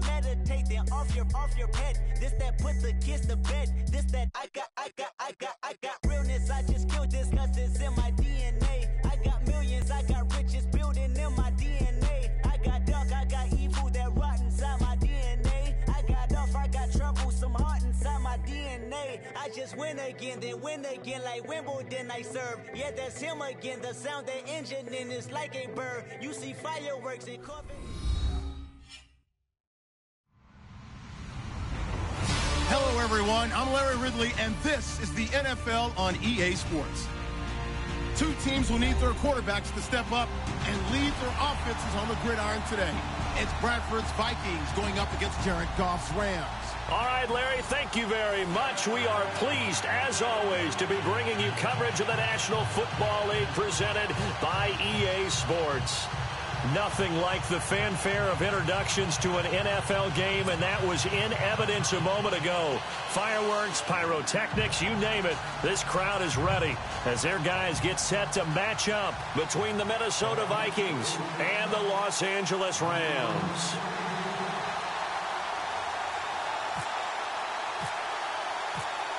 meditate, then off your pet. This that put the kids to bed. This that I got realness. I just killed this cause it's in my DNA. I got millions, I got riches building in my DNA. I got dark, I got evil that rot inside my DNA. I got off, I got trouble, some heart inside my DNA. I just win again, then win again like Wimbledon I serve. Yeah, that's him again. The sound that engine in is like a bird. You see fireworks and Corvette. Hello, everyone. I'm Larry Ridley, and this is the NFL on EA Sports. Two teams will need their quarterbacks to step up and lead their offenses on the gridiron today. It's Bradford's Vikings going up against Jared Goff's Rams. All right, Larry, thank you very much. We are pleased, as always, to be bringing you coverage of the National Football League presented by EA Sports. Nothing like the fanfare of introductions to an NFL game, and that was in evidence a moment ago. Fireworks, pyrotechnics, you name it. This crowd is ready as their guys get set to match up between the Minnesota Vikings and the Los Angeles Rams.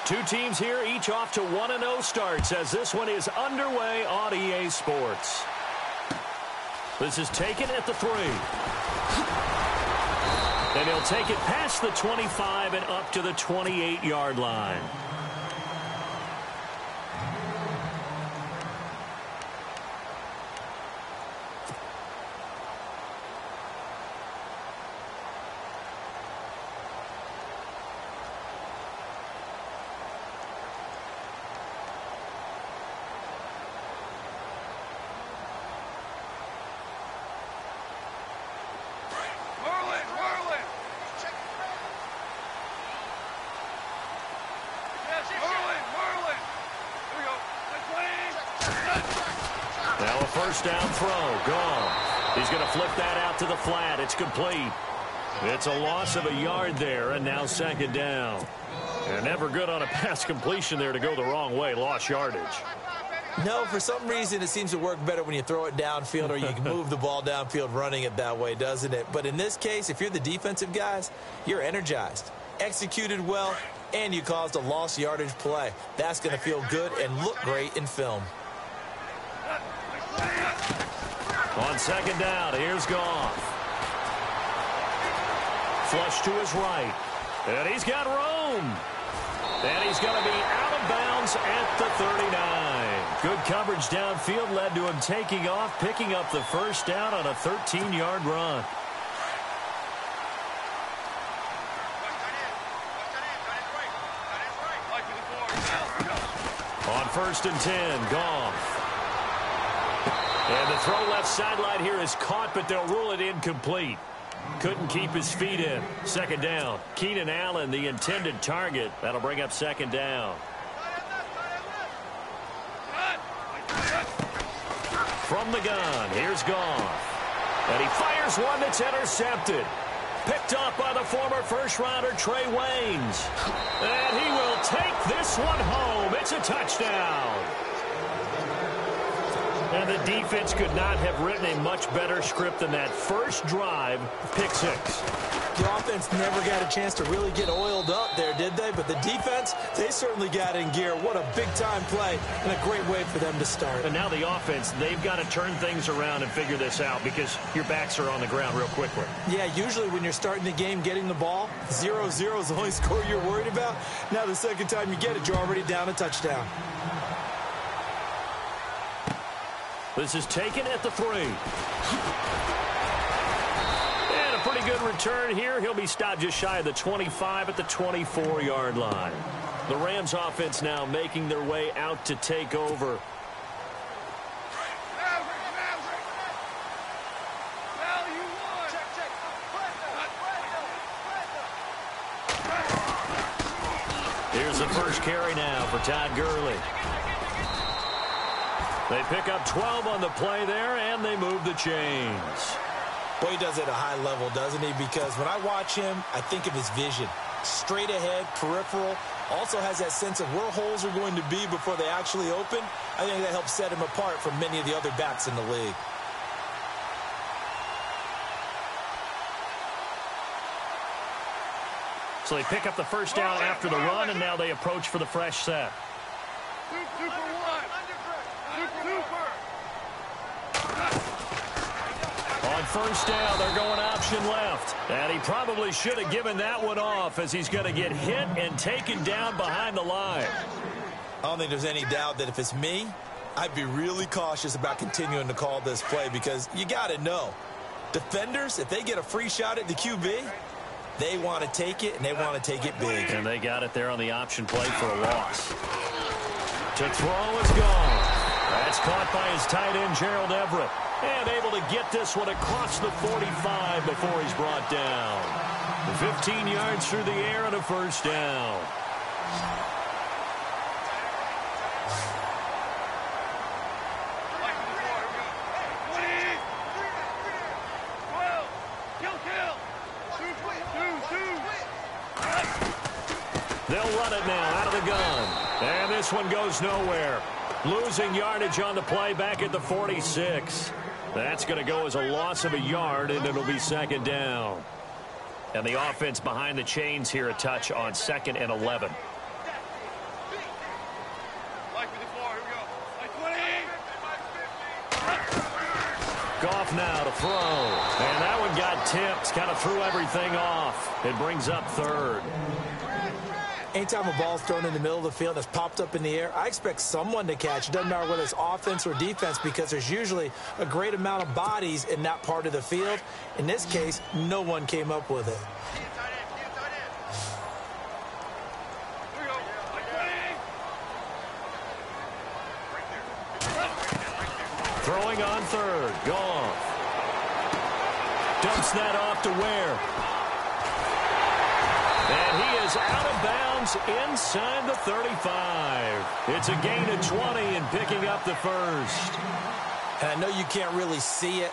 Two teams here, each off to 1-0 starts as this one is underway on EA Sports. This is taken at the 3. And he'll take it past the 25 and up to the 28-yard line. Now a first down throw. Gone. He's going to flip that out to the flat. It's complete. It's a loss of a yard there, and now second down. And never good on a pass completion there to go the wrong way. Lost yardage. No, for some reason it seems to work better when you throw it downfield or you can move the ball downfield running it that way, doesn't it? But in this case, if you're the defensive guys, you're energized, executed well, and you caused a lost yardage play. That's going to feel good and look great in film. On second down, here's Goff. Flush to his right. And he's got room. And he's going to be out of bounds at the 39. Good coverage downfield led to him taking off, picking up the first down on a 13-yard run. On first and 10, Goff. And the throw left sideline here is caught, but they'll rule it incomplete. Couldn't keep his feet in. Second down. Keenan Allen, the intended target. That'll bring up second down. From the gun, here's Goff. And he fires one that's intercepted. Picked off by the former first-rounder Trey Waynes. And he will take this one home. It's a touchdown. And the defense could not have written a much better script than that first drive, pick six. The offense never got a chance to really get oiled up there, did they? But the defense, they certainly got in gear. What a big-time play and a great way for them to start. And now the offense, they've got to turn things around and figure this out because your backs are on the ground real quickly. Yeah, usually when you're starting the game getting the ball, 0-0 is the only score you're worried about. Now the second time you get it, you're already down a touchdown. This is taken at the 3. And a pretty good return here. He'll be stopped just shy of the 25 at the 24-yard line. The Rams offense now making their way out to take over. Here's the first carry now for Todd Gurley. They pick up 12 on the play there, and they move the chains. Boy, he does it at a high level, doesn't he? Because when I watch him, I think of his vision. Straight ahead, peripheral. Also has that sense of where holes are going to be before they actually open. I think that helps set him apart from many of the other backs in the league. So they pick up the first down after the run, and now they approach for the fresh set. On first down, they're going option left. And he probably should have given that one off, as he's going to get hit and taken down behind the line. I don't think there's any doubt that if it's me, I'd be really cautious about continuing to call this play, because you got to know, defenders, if they get a free shot at the QB, they want to take it, and they want to take it big. And they got it there on the option play for a loss. To throw is gone. That's caught by his tight end, Gerald Everett. And able to get this one across the 45 before he's brought down. 15 yards through the air and a first down. They'll run it now out of the gun. And this one goes nowhere. Losing yardage on the play back at the 46. That's going to go as a loss of a yard, and it'll be second down. And the offense behind the chains here a touch on 2nd and 11. Goff now to throw. And that one got tipped. Kind of threw everything off. It brings up 3rd. Anytime a ball's thrown in the middle of the field that's popped up in the air, I expect someone to catch. It doesn't matter whether it's offense or defense, because there's usually a great amount of bodies in that part of the field. In this case, no one came up with it. Throwing on 3rd. Goff. Dumps that off to Ware. And he is out of bounds inside the 35. It's a gain of 20 and picking up the first. And I know you can't really see it,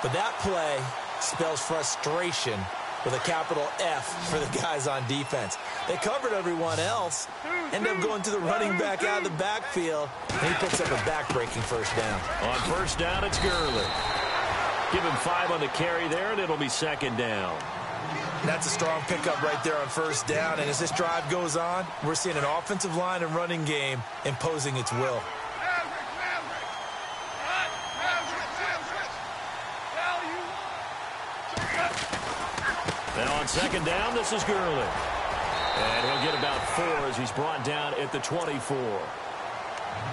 but that play spells frustration with a capital F for the guys on defense. They covered everyone else, end up going to the running back out of the backfield, and he picks up a back-breaking first down. On first down, it's Gurley. Give him 5 on the carry there, and it'll be second down. That's a strong pickup right there on first down. And as this drive goes on, we're seeing an offensive line and running game imposing its will. Now on second down, this is Gurley. And he'll get about 4 as he's brought down at the 24.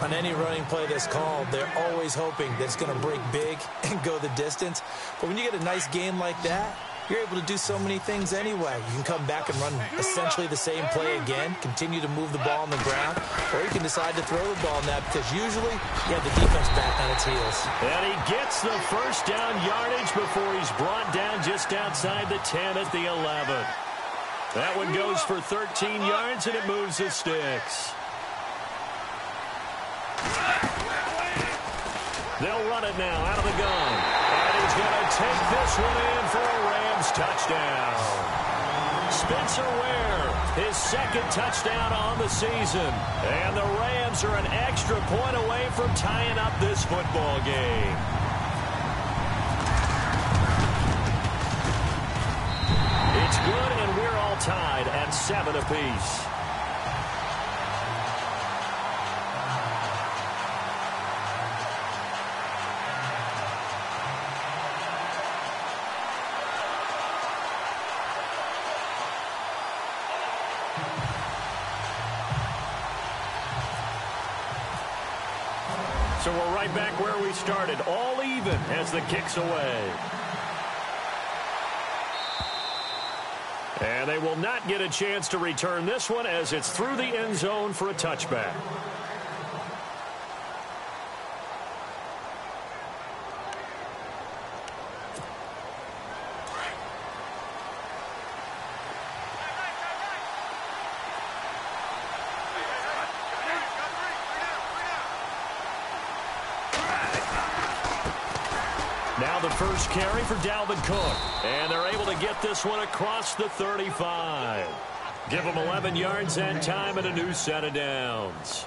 On any running play that's called, they're always hoping that it's going to break big and go the distance. But when you get a nice game like that, you're able to do so many things anyway. You can come back and run essentially the same play again, continue to move the ball on the ground, or you can decide to throw the ball now, because usually you have the defense back on its heels. And he gets the first down yardage before he's brought down just outside the 10 at the 11. That one goes for 13 yards, and it moves the sticks. They'll run it now out of the gun. And he's going to take this one in for a Rams touchdown. Spencer Ware, his 2nd touchdown on the season. And the Rams are an extra point away from tying up this football game. It's good, and we're all tied at 7 apiece. So we're right back where we started, all even as the kick's away. And they will not get a chance to return this one, as it's through the end zone for a touchback. Now the first carry for Dalvin Cook. And they're able to get this one across the 35. Give them 11 yards that time and a new set of downs.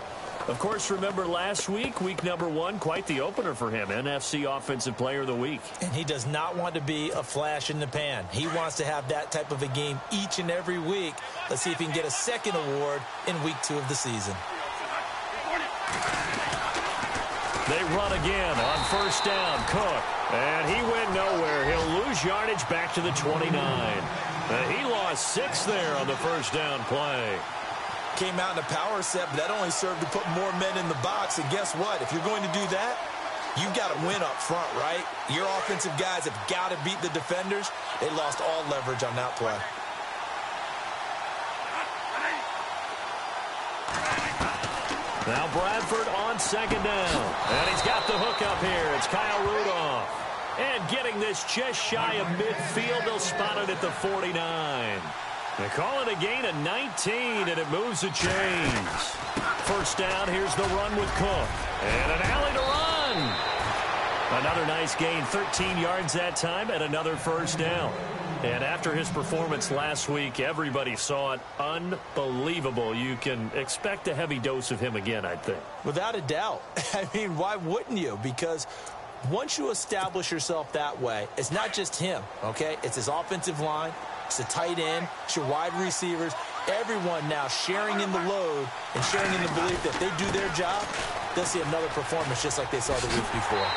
Of course, remember last week, week number 1, quite the opener for him, NFC Offensive Player of the Week. And he does not want to be a flash in the pan. He wants to have that type of a game each and every week. Let's see if he can get a second award in week 2 of the season. They run again on first down. Cook. And he went nowhere. He'll lose yardage back to the 29. He lost 6 there on the first down play. Came out in a power set, but that only served to put more men in the box. And guess what? If you're going to do that, you've got to win up front, right? Your offensive guys have got to beat the defenders. They lost all leverage on that play. Now Bradford on second down. And he's got the hook up here. It's Kyle Rudolph. And getting this just shy of midfield, they'll spot it at the 49. They call it a gain of 19, and it moves the chains. First down, here's the run with Cook. And an alley to run. Another nice gain, 13 yards that time, and another first down. And after his performance last week, everybody saw it. Unbelievable. You can expect a heavy dose of him again, I think. Without a doubt. I mean, why wouldn't you? Because once you establish yourself that way, it's not just him, okay? It's his offensive line. It's the tight end. It's your wide receivers. Everyone now sharing in the load and sharing in the belief that if they do their job, they'll see another performance just like they saw the week before.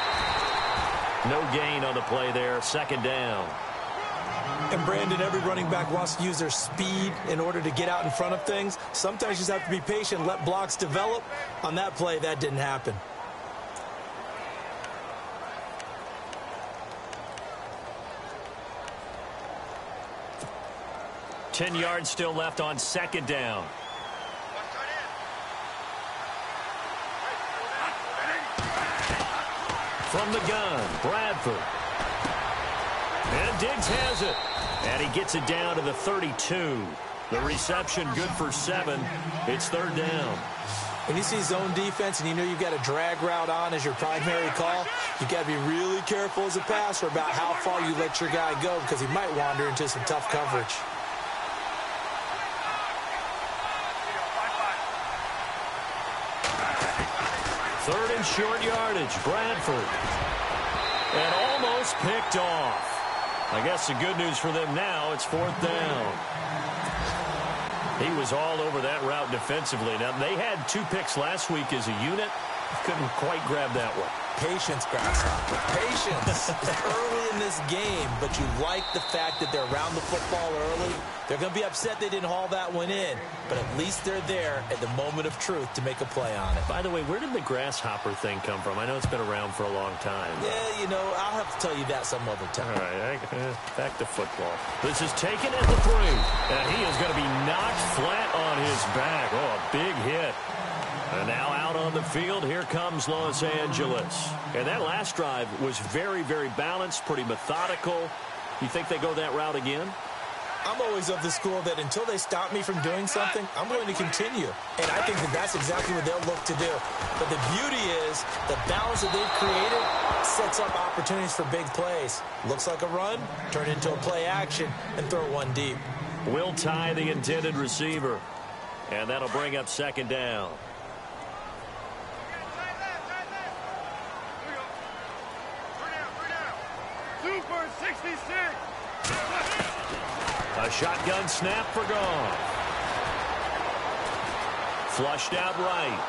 No gain on the play there. Second down. And, Brandon, every running back wants to use their speed in order to get out in front of things. Sometimes you just have to be patient, let blocks develop. On that play, that didn't happen. Ten yards still left on second down. From the gun, Bradford. And Diggs has it. And he gets it down to the 32. The reception good for 7. It's third down. When you see zone defense and you know you've got a drag route on as your primary call, you've got to be really careful as a passer about how far you let your guy go because he might wander into some tough coverage. Third and short yardage, Bradford. And almost picked off. I guess the good news for them now, it's fourth down. He was all over that route defensively. Now, they had 2 picks last week as a unit. Couldn't quite grab that one. Patience, Grasshopper. Patience. It's early in this game, but you like the fact that they're around the football early. They're going to be upset they didn't haul that one in, but at least they're there at the moment of truth to make a play on it. By the way, where did the grasshopper thing come from? I know it's been around for a long time. Yeah, you know, I'll have to tell you that some other time. All right, back to football. This is taken at the 3, and he is going to be knocked flat on his back. Oh, a big hit. And now out on the field, here comes Los Angeles. And that last drive was very, very balanced, pretty methodical. You think they go that route again? I'm always of the school that until they stop me from doing something, I'm going to continue. And I think that that's exactly what they'll look to do. But the beauty is the balance that they've created sets up opportunities for big plays. Looks like a run, turn into a play action, and throw one deep. Will tie the intended receiver. And that'll bring up second down. Super 66. A shotgun snap for Goff. Flushed out right.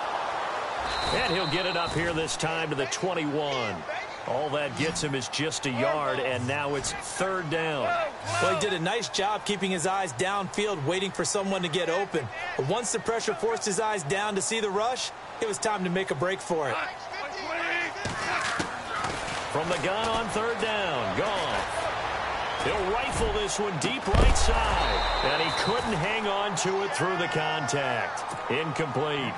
And he'll get it up here this time to the 21. All that gets him is just a yard, and now it's third down. Well, he did a nice job keeping his eyes downfield, waiting for someone to get open. But once the pressure forced his eyes down to see the rush, it was time to make a break for it. From the gun on third down, Goff. He'll rifle this one deep right side. And he couldn't hang on to it through the contact. Incomplete.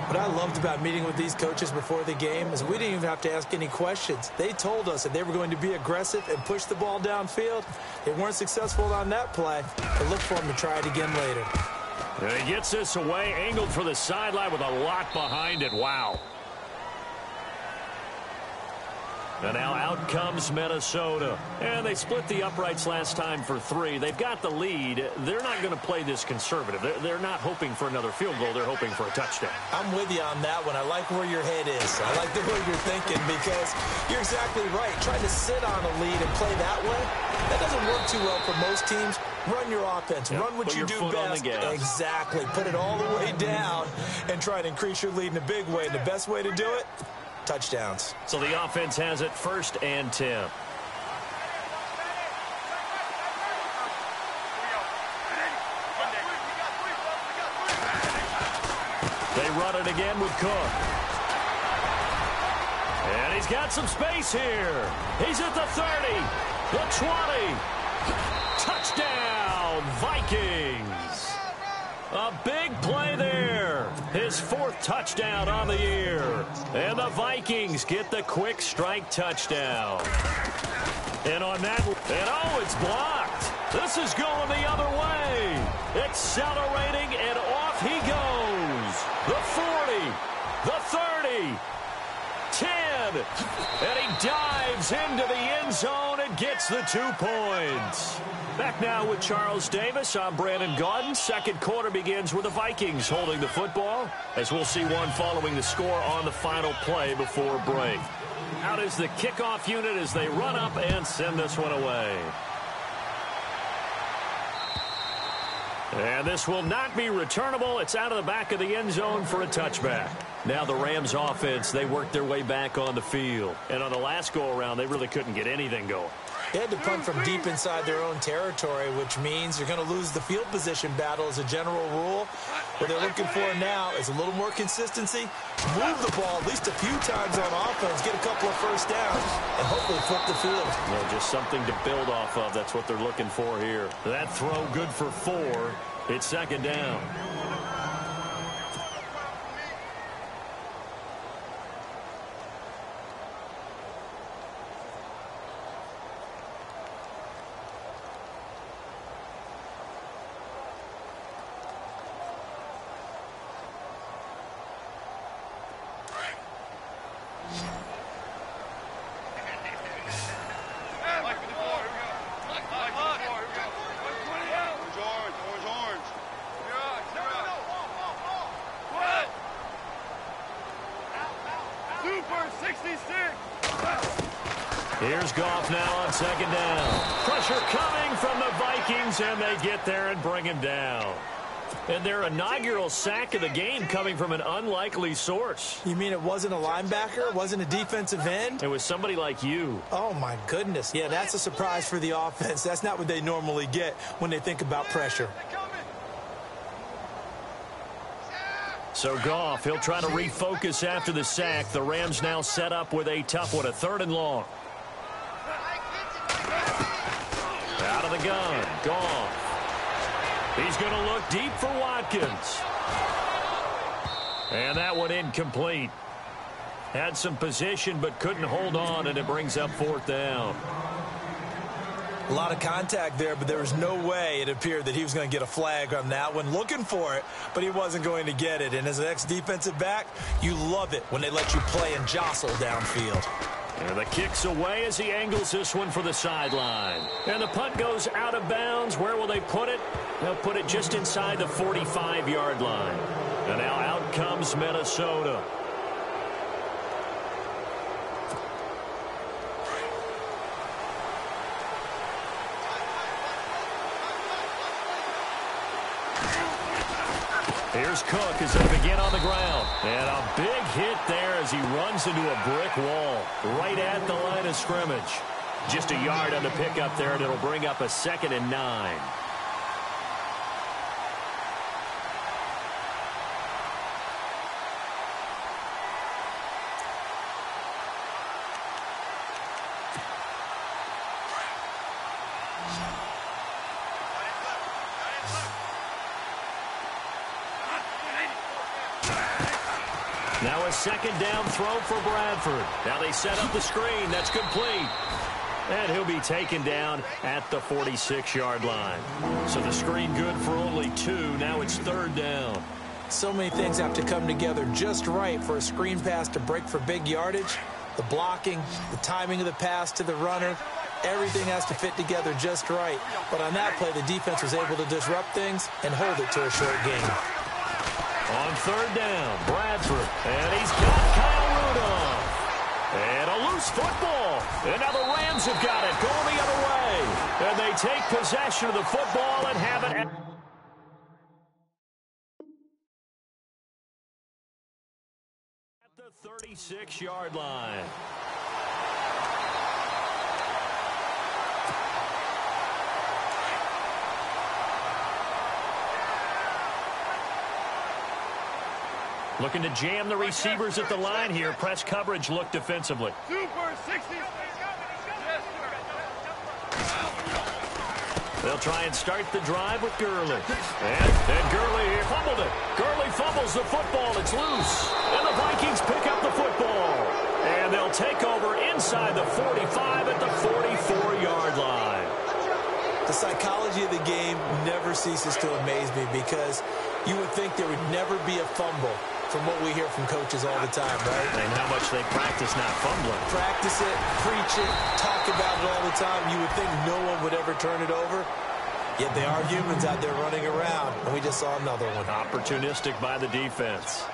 What I loved about meeting with these coaches before the game is we didn't even have to ask any questions. They told us that they were going to be aggressive and push the ball downfield. They weren't successful on that play, but look for them to try it again later. And he gets this away, angled for the sideline with a lot behind it. Wow. And now out comes Minnesota. And they split the uprights last time for 3. They've got the lead. They're not going to play this conservative. They're not hoping for another field goal. They're hoping for a touchdown. I'm with you on that one. I like where your head is. I like the way you're thinking because you're exactly right. Trying to sit on a lead and play that way, that doesn't work too well for most teams. Run your offense. Yep. Run what Put you your do foot on best. the gas. Exactly. Put it all the way down and try to increase your lead in a big way. And the best way to do it, touchdowns. So the offense has it 1st and 10. They run it again with Cook. And he's got some space here. He's at the 30, the 20. Touchdown, Vikings. A big play there. His 4th touchdown on the year. And the Vikings get the quick strike touchdown. And on that, and oh, it's blocked. This is going the other way. Accelerating, and off he goes. The 40, the 30, 10. And he dives into the end zone and gets the 2 points. Back now with Charles Davis. I'm Brandon Gaudin. Second quarter begins with the Vikings holding the football, as we'll see one following the score on the final play before break. Out is the kickoff unit as they run up and send this one away. And this will not be returnable. It's out of the back of the end zone for a touchback. Now the Rams offense, they worked their way back on the field. And on the last go-around, they really couldn't get anything going. They had to punt from deep inside their own territory, which means you're going to lose the field position battle as a general rule. What they're looking for now is a little more consistency, move the ball at least a few times on offense, get a couple of first downs, and hopefully flip the field. Well, just something to build off of. That's what they're looking for here. That throw good for 4. It's 2nd down. Here's Goff now on 2nd down. Pressure coming from the Vikings, and they get there and bring him down. And their inaugural sack of the game coming from an unlikely source. You mean it wasn't a linebacker? It wasn't a defensive end? It was somebody like you. Oh, my goodness. Yeah, that's a surprise for the offense. That's not what they normally get when they think about pressure. So Goff, he'll try to refocus after the sack. The Rams now set up with a tough one, a 3rd and long. Out of the gun, Goff. He's going to look deep for Watkins. And that one incomplete. Had some position but couldn't hold on, and it brings up 4th down. A lot of contact there, but there was no way it appeared that he was going to get a flag on that one. Looking for it, but he wasn't going to get it. And as an ex-defensive back, you love it when they let you play and jostle downfield. And the kick's away as he angles this one for the sideline. And the punt goes out of bounds. Where will they put it? They'll put it just inside the 45-yard line. And now out comes Minnesota. Here's Cook as they begin on the ground. And a big hit there as he runs into a brick wall right at the line of scrimmage. Just a yard on the pickup there, and it'll bring up a 2nd and 9. Now a 2nd down throw for Bradford. Now they set up the screen. That's complete. And he'll be taken down at the 46-yard line. So the screen good for only 2. Now it's 3rd down. So many things have to come together just right for a screen pass to break for big yardage. The blocking, the timing of the pass to the runner, everything has to fit together just right. But on that play, the defense was able to disrupt things and hold it to a short gain. On third down, Bradford, and he's got Kyle Rudolph. And a loose football. And now the Rams have got it, going the other way. And they take possession of the football and have it at the 36-yard line. Looking to jam the receivers at the line here. Press coverage look defensively. Super 60. They'll try and start the drive with Gurley. And Gurley here fumbled it. Gurley fumbles the football. It's loose. And the Vikings pick up the football. And they'll take over inside the 45 at the 44-yard line. The psychology of the game never ceases to amaze me because you would think there would never be a fumble from what we hear from coaches all the time, right? And how much they practice not fumbling. Practice it, preach it, talk about it all the time. You would think no one would ever turn it over. Yet they are humans out there running around, and we just saw another one. Opportunistic by the defense.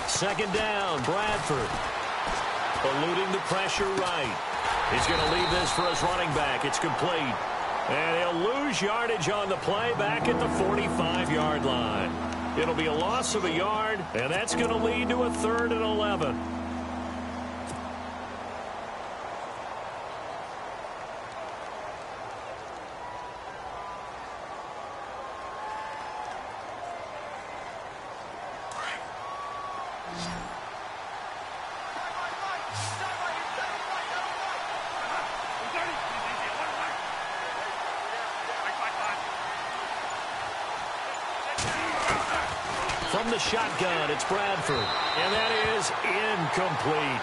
Second down, Bradford. Eluding the pressure right. He's going to leave this for his running back. It's complete. And he'll lose yardage on the play back at the 45-yard line. It'll be a loss of a yard, and that's going to lead to a 3rd and 11. From the shotgun, it's Bradford. And that is incomplete.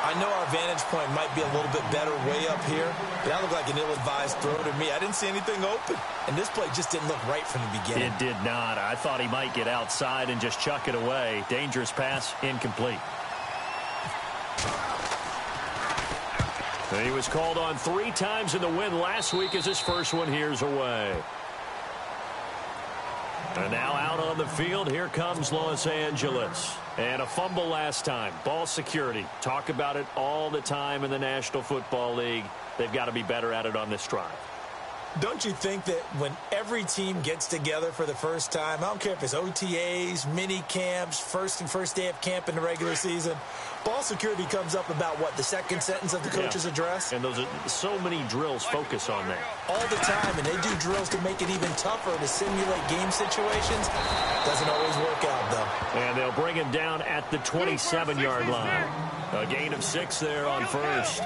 I know our vantage point might be a little bit better way up here, but that looked like an ill-advised throw to me. I didn't see anything open. And this play just didn't look right from the beginning. It did not. I thought he might get outside and just chuck it away. Dangerous pass, incomplete. He was called on 3 times in the win last week as his first one here's away. And now out on the field, here comes Los Angeles. And a fumble last time. Ball security. Talk about it all the time in the National Football League. They've got to be better at it on this drive. Don't you think that when every team gets together for the first time, I don't care if it's OTAs, mini camps, first day of camp in the regular season, ball security comes up about, what, the second sentence of the coach's address? And those are so many drills focus on that. All the time, and they do drills to make it even tougher to simulate game situations. Doesn't always work out, though. And they'll bring him down at the 27-yard line. A gain of 6 there on first.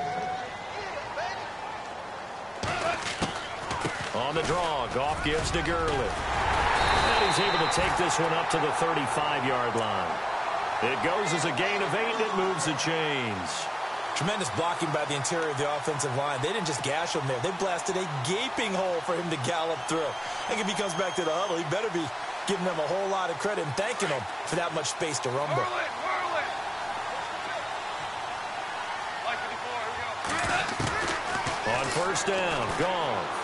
On the draw, Goff gives to Gurley. And he's able to take this one up to the 35-yard line. It goes as a gain of 8, and it moves the chains. Tremendous blocking by the interior of the offensive line. They didn't just gash him there. They blasted a gaping hole for him to gallop through. I think if he comes back to the huddle, he better be giving them a whole lot of credit and thanking them for that much space to rumble. On first down, Goff.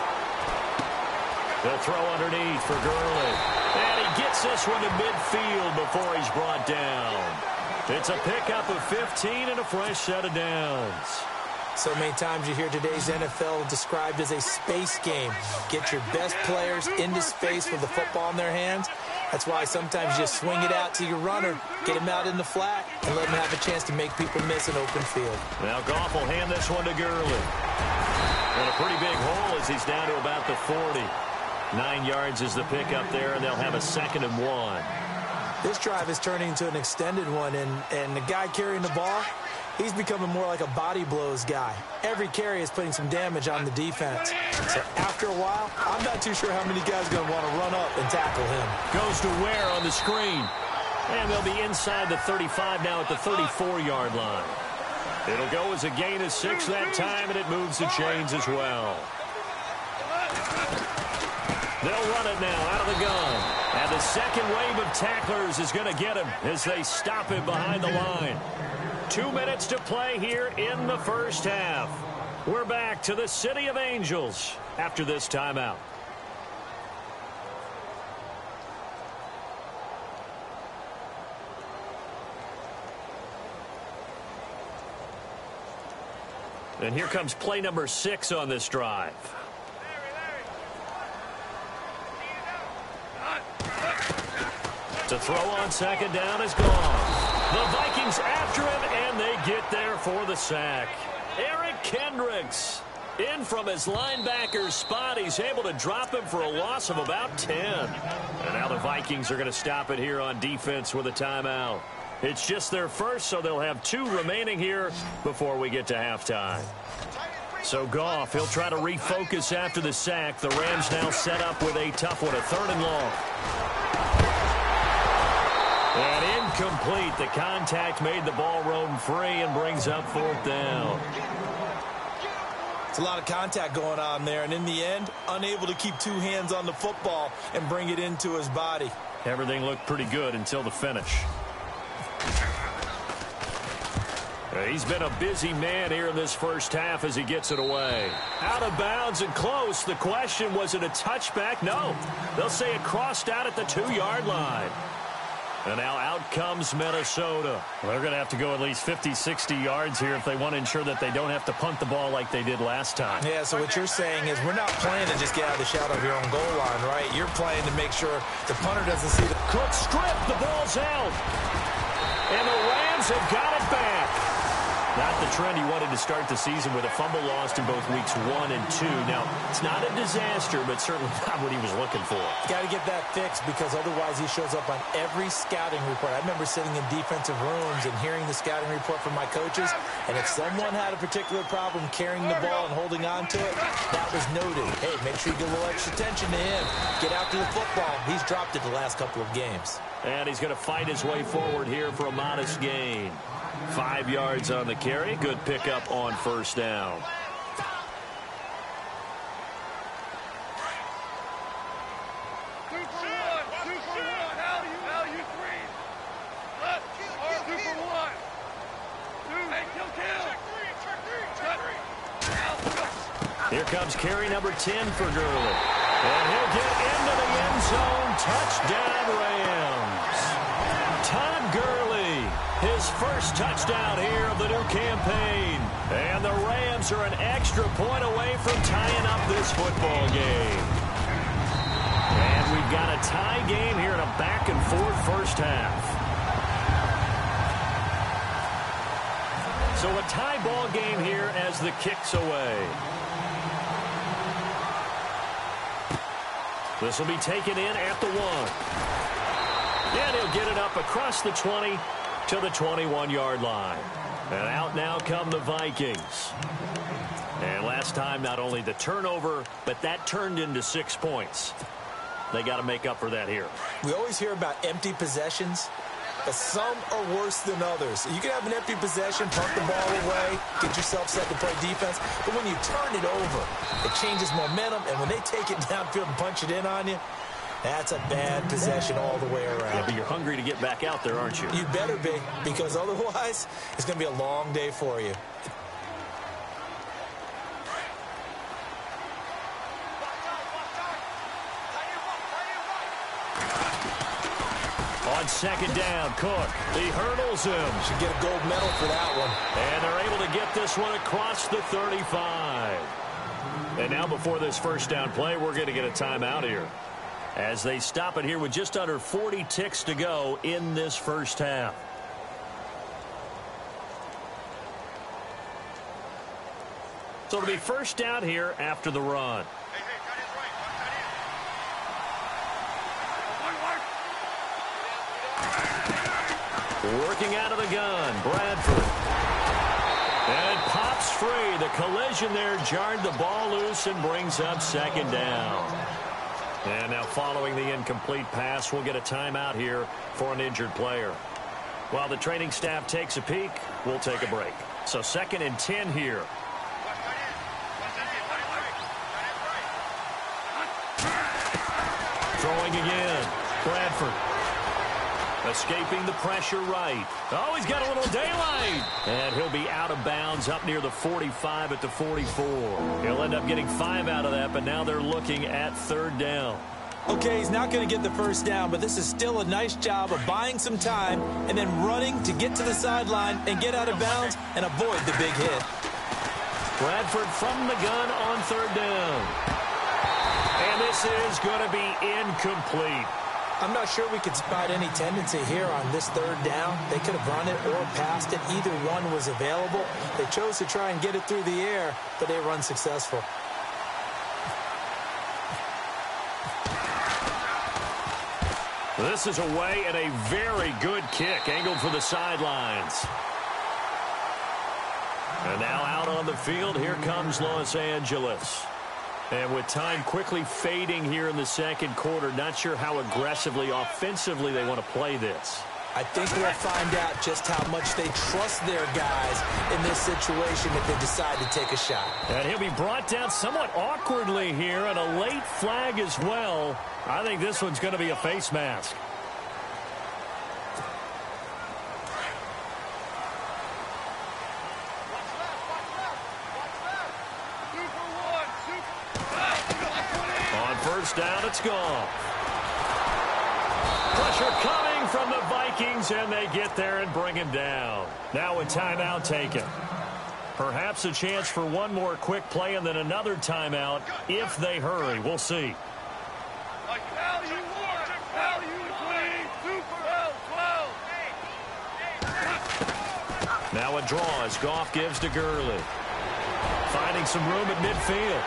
They'll throw underneath for Gurley. And he gets this one to midfield before he's brought down. It's a pickup of 15 and a fresh set of downs. So many times you hear today's NFL described as a space game. Get your best players into space with the football in their hands. That's why sometimes you just swing it out to your runner, get him out in the flat, and let him have a chance to make people miss an open field. Now Goff will hand this one to Gurley. And a pretty big hole as he's down to about the 40. 9 yards is the pickup there, and they'll have a 2nd and 1. This drive is turning into an extended one, and the guy carrying the ball, he's becoming more like a body blows guy. Every carry is putting some damage on the defense. So after a while, I'm not too sure how many guys are going to want to run up and tackle him. Goes to Ware on the screen. And they'll be inside the 35 now at the 34-yard line. It'll go as a gain of 6 that time, and it moves the chains as well. They'll run it now out of the gun. And the second wave of tacklers is going to get him as they stop him behind the line. 2 minutes to play here in the first half. We're back to the City of Angels after this timeout. And here comes play number 6 on this drive. To throw on second down is gone. The Vikings after him, and they get there for the sack. Eric Kendricks in from his linebacker's spot. He's able to drop him for a loss of about 10. And now the Vikings are going to stop it here on defense with a timeout. It's just their first, so they'll have 2 remaining here before we get to halftime. So Goff, he'll try to refocus after the sack. The Rams now set up with a tough one, a 3rd and long. And incomplete. The contact made the ball roam free and brings up 4th down. It's a lot of contact going on there, and in the end, unable to keep 2 hands on the football and bring it into his body. Everything looked pretty good until the finish. He's been a busy man here in this first half as he gets it away. Out of bounds and close. The question, was it a touchback? No. They'll say it crossed out at the 2-yard line. And now out comes Minnesota. Well, they're going to have to go at least 50, 60 yards here if they want to ensure that they don't have to punt the ball like they did last time. Yeah, so what you're saying is we're not playing to just get out of the shadow of your own goal line, right? You're playing to make sure the punter doesn't see the... Cook strip. The ball's out. And the Rams have got it back. Not the trend he wanted to start the season with a fumble lost in both weeks 1 and 2. Now, it's not a disaster, but certainly not what he was looking for. Got to get that fixed because otherwise he shows up on every scouting report. I remember sitting in defensive rooms and hearing the scouting report from my coaches, and if someone had a particular problem carrying the ball and holding on to it, that was noted. Hey, make sure you give a little extra attention to him. Get after the football. He's dropped it the last couple of games. And he's going to fight his way forward here for a modest gain. 5 yards on the carry. Good pickup on 1st down. Here comes carry number 10 for Gurley. And he'll get into the end zone. Touchdown, Rams. Todd Gurley, his first touchdown here of the new campaign. And the Rams are an extra point away from tying up this football game. And we've got a tie game here in a back-and-forth first half. So a tie ball game here as the kick's away. This will be taken in at the 1. And he'll get it up across the 20 to the 21-yard line. And out now come the Vikings. And last time, not only the turnover, but that turned into 6 points. They got to make up for that here. We always hear about empty possessions, but some are worse than others. You can have an empty possession, punt the ball away, get yourself set to play defense, but when you turn it over, it changes momentum, and when they take it downfield and punch it in on you, that's a bad possession all the way around. Yeah, but you're hungry to get back out there, aren't you? You better be, because otherwise, it's going to be a long day for you. On second down, Cook. He hurdles him. Should get a gold medal for that one. And they're able to get this one across the 35. And now before this first down play, we're going to get a timeout here, as they stop it here with just under 40 ticks to go in this first half. So it'll be first down here after the run. Working out of the gun, Bradford. And it pops free. The collision there jarred the ball loose and brings up second down. And now following the incomplete pass, we'll get a timeout here for an injured player. While the training staff takes a peek, we'll take a break. So 2nd and 10 here. Throwing again, Bradford. Escaping the pressure right. Oh, he's got a little daylight. And he'll be out of bounds up near the 45 at the 44. He'll end up getting 5 out of that, but now they're looking at 3rd down. Okay, he's not going to get the first down, but this is still a nice job of buying some time and then running to get to the sideline and get out of bounds and avoid the big hit. Bradford from the gun on 3rd down. And this is going to be incomplete. I'm not sure we could spot any tendency here on this 3rd down. They could have run it or passed it. Either one was available. They chose to try and get it through the air, but they were unsuccessful. This is away and a very good kick angled for the sidelines. And now out on the field, here comes Los Angeles. And with time quickly fading here in the 2nd quarter, not sure how aggressively, offensively they want to play this. I think we'll find out just how much they trust their guys in this situation if they decide to take a shot. And he'll be brought down somewhat awkwardly here, and a late flag as well. I think this one's going to be a face mask. On 1st down, it's gone. Pressure coming from the Vikings, and they get there and bring him down. Now a timeout taken. Perhaps a chance for one more quick play and then another timeout if they hurry. We'll see. Now a draw as Goff gives to Gurley. Finding some room at midfield.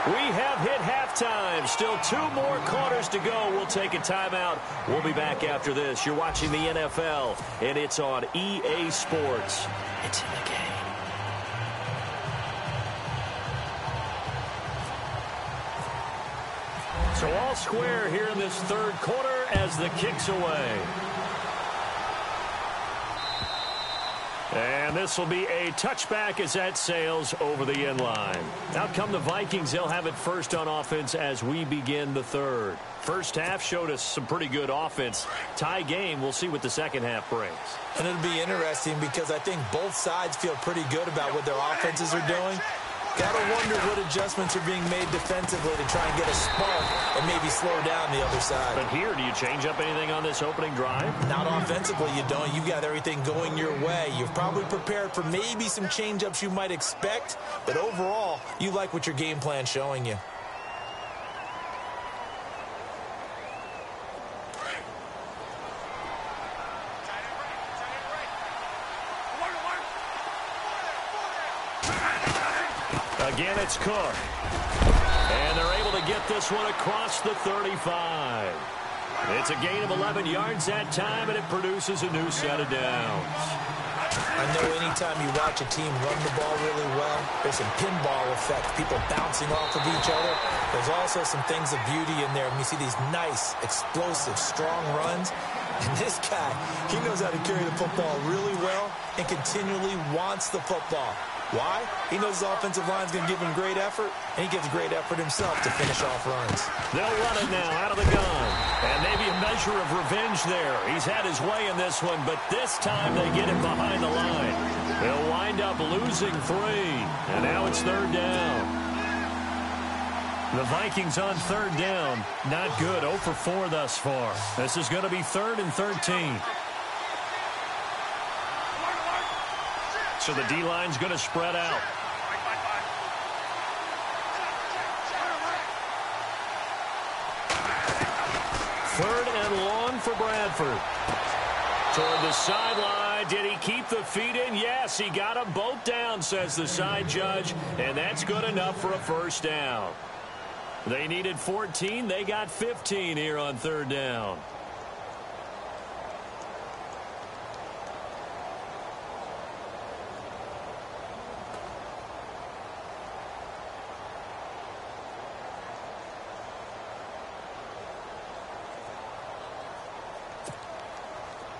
We have hit halftime. Still 2 more quarters to go. We'll take a timeout. We'll be back after this. You're watching the NFL, and it's on EA Sports. It's in the game. So all square here in this 3rd quarter as the kick's away. And this will be a touchback as that sails over the end line. Out come the Vikings. They'll have it first on offense as we begin the 3rd. First half showed us some pretty good offense. Tie game. We'll see what the 2nd half brings. And it'll be interesting because I think both sides feel pretty good about what their offenses are doing. Gotta wonder what adjustments are being made defensively to try and get a spark and maybe slow down the other side. But here, do you change up anything on this opening drive? Not offensively, you don't. You've got everything going your way. You've probably prepared for maybe some change-ups you might expect, but overall, you like what your game plan's showing you. Again, it's Cook. And they're able to get this one across the 35. It's a gain of 11 yards that time, and it produces a new set of downs. I know anytime you watch a team run the ball really well, there's some pinball effect, people bouncing off of each other. There's also some things of beauty in there. And you see these nice, explosive, strong runs. And this guy, he knows how to carry the football really well and continually wants the football. Why? He knows his offensive line's going to give him great effort, and he gives great effort himself to finish off runs. They'll run it now out of the gun. And maybe a measure of revenge there. He's had his way in this one, but this time they get him behind the line. They'll wind up losing 3, and now it's 3rd down. The Vikings on 3rd down. Not good. 0 for 4 thus far. This is going to be 3rd and 13. So the D-line's going to spread out. Third and long for Bradford. Toward the sideline. Did he keep the feet in? Yes, he got them both down, says the side judge. And that's good enough for a first down. They needed 14. They got 15 here on third down.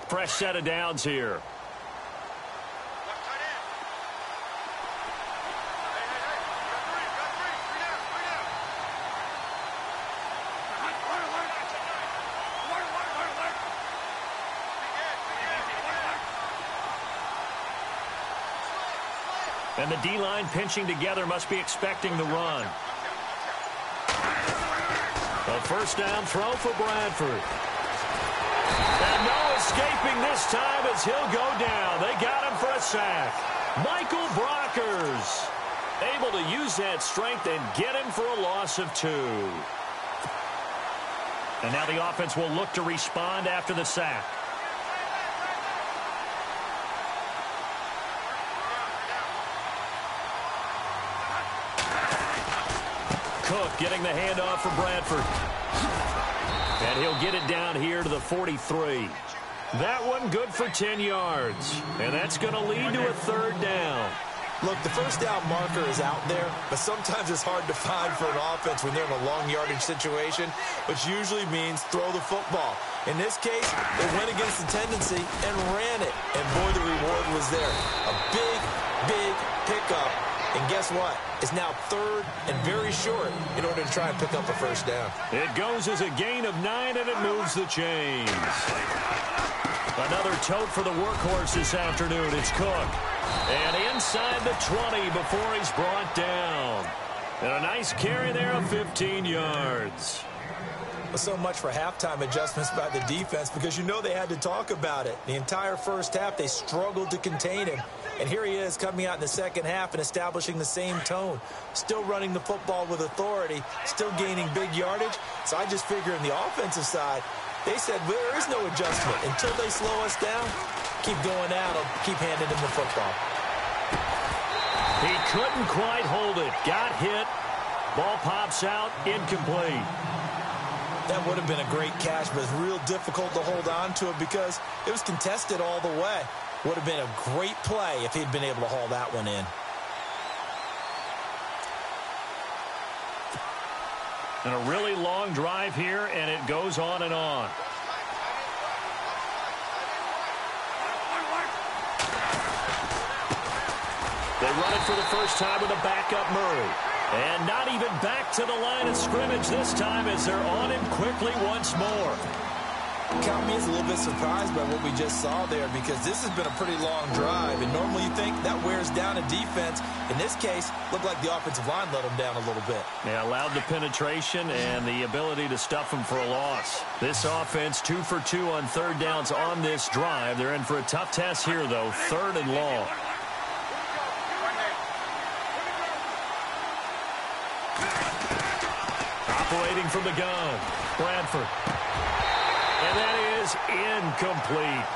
Fresh set of downs here. And the D-line pinching together must be expecting the run. A first down throw for Bradford. And no escaping this time as he'll go down. They got him for a sack. Michael Brockers able to use that strength and get him for a loss of 2. And now the offense will look to respond after the sack. Cook getting the handoff for Bradford. And he'll get it down here to the 43. That one good for 10 yards. And that's going to lead to a third down. Look, the first down marker is out there, but sometimes it's hard to find for an offense when they're in a long yardage situation, which usually means throw the football. In this case, they went against the tendency and ran it. And boy, the reward was there. A big, big pickup. And guess what? It's now third and very short in order to try and pick up a first down. It goes as a gain of 9, and it moves the chains. Another tote for the workhorse this afternoon. It's Cook. And inside the 20 before he's brought down. And a nice carry there of 15 yards. So much for halftime adjustments by the defense, because you know they had to talk about it. The entire first half, they struggled to contain him. And here he is coming out in the second half and establishing the same tone. Still running the football with authority, still gaining big yardage. So I just figure on the offensive side, they said there is no adjustment. Until they slow us down, keep going at them, keep handing them the football. He couldn't quite hold it. Got hit. Ball pops out, incomplete. That would have been a great catch, but it's real difficult to hold on to it because it was contested all the way. Would have been a great play if he'd been able to haul that one in. And a really long drive here, and it goes on and on. They run it for the first time with a backup Murray. And not even back to the line of scrimmage this time as they're on him quickly once more. Count me as a little bit surprised by what we just saw there, because this has been a pretty long drive, and normally you think that wears down a defense. In this case, looked like the offensive line let them down a little bit. Yeah, allowed the penetration and the ability to stuff them for a loss. This offense 2 for 2 on third downs on this drive. They're in for a tough test here, though, third and long. Operating from the gun, Bradford. And that is incomplete.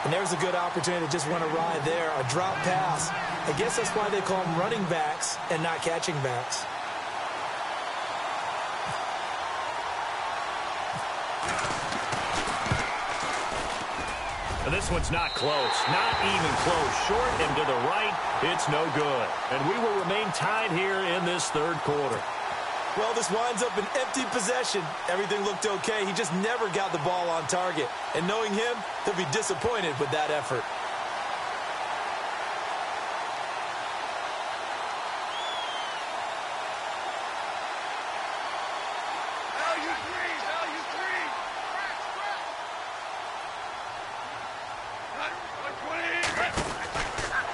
And there's a good opportunity to just run a ride there, a drop pass. I guess that's why they call them running backs and not catching backs. And this one's not close, not even close. Short and to the right, it's no good. And we will remain tied here in this third quarter. Well, this winds up an empty possession. Everything looked okay. He just never got the ball on target. And knowing him, he'll be disappointed with that effort.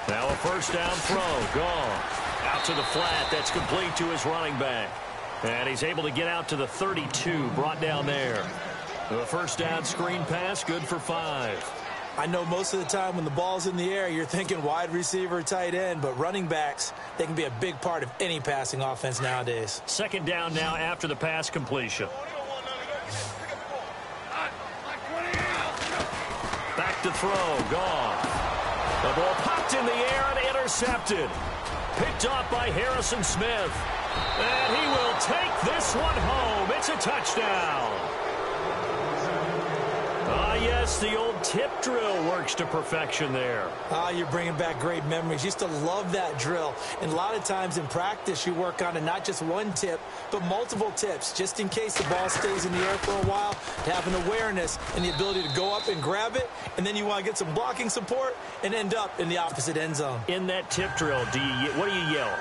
Now a first down throw, gone. Out to the flat, that's complete to his running back. And he's able to get out to the 32, brought down there. The first down screen pass, good for 5. I know most of the time when the ball's in the air, you're thinking wide receiver, tight end, but running backs, they can be a big part of any passing offense nowadays. Second down now after the pass completion. Back to throw, gone. The ball popped in the air and intercepted. Picked off by Harrison Smith. And he will take this one home. It's a touchdown. Yes, the old tip drill works to perfection there. You're bringing back great memories. Used to love that drill. And a lot of times in practice, you work on it, not just one tip, but multiple tips, just in case the ball stays in the air for a while, to have an awareness and the ability to go up and grab it, and then you want to get some blocking support and end up in the opposite end zone. In that tip drill, what do you yell?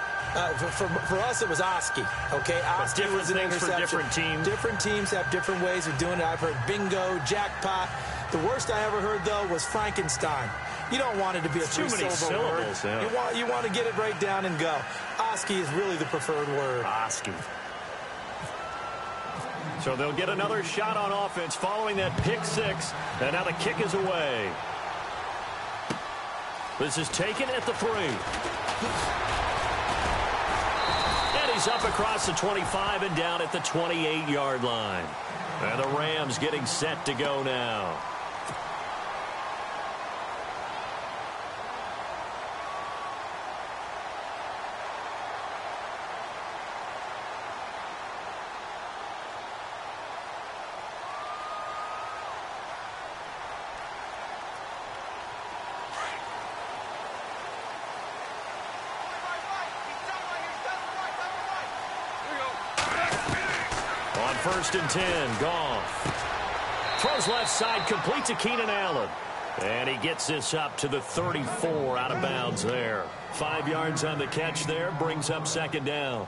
For us, it was Oski. Okay, Oski was an interception. For different teams. Different teams have different ways of doing it. I've heard bingo, jackpot. The worst I ever heard, though, was Frankenstein. You don't want it to be a three-syllable word. Yeah. You want to get it right down and go. Oski is really the preferred word. Oski. So they'll get another shot on offense following that pick six. And now the kick is away. This is taken at the 3. He's up across the 25 and down at the 28-yard line. And the Rams getting set to go now. First and 10, Goff. Throws left side, complete to Keenan Allen. And he gets this up to the 34 out of bounds there. 5 yards on the catch there, brings up second down.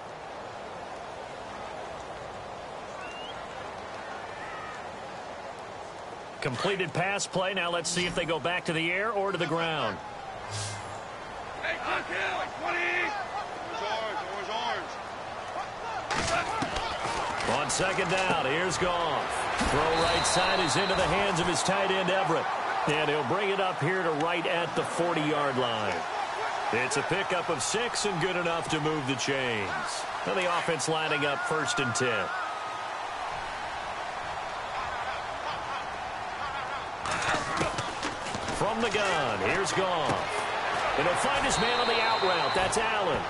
Completed pass play. Now let's see if they go back to the air or to the ground. Hey, kill, 20. On second down, here's Goff. Throw right side is into the hands of his tight end, Everett. And he'll bring it up here to right at the 40-yard line. It's a pickup of 6 and good enough to move the chains. Now the offense lining up first and 10. From the gun, here's Goff. And he'll find his man on the out route. That's Allen.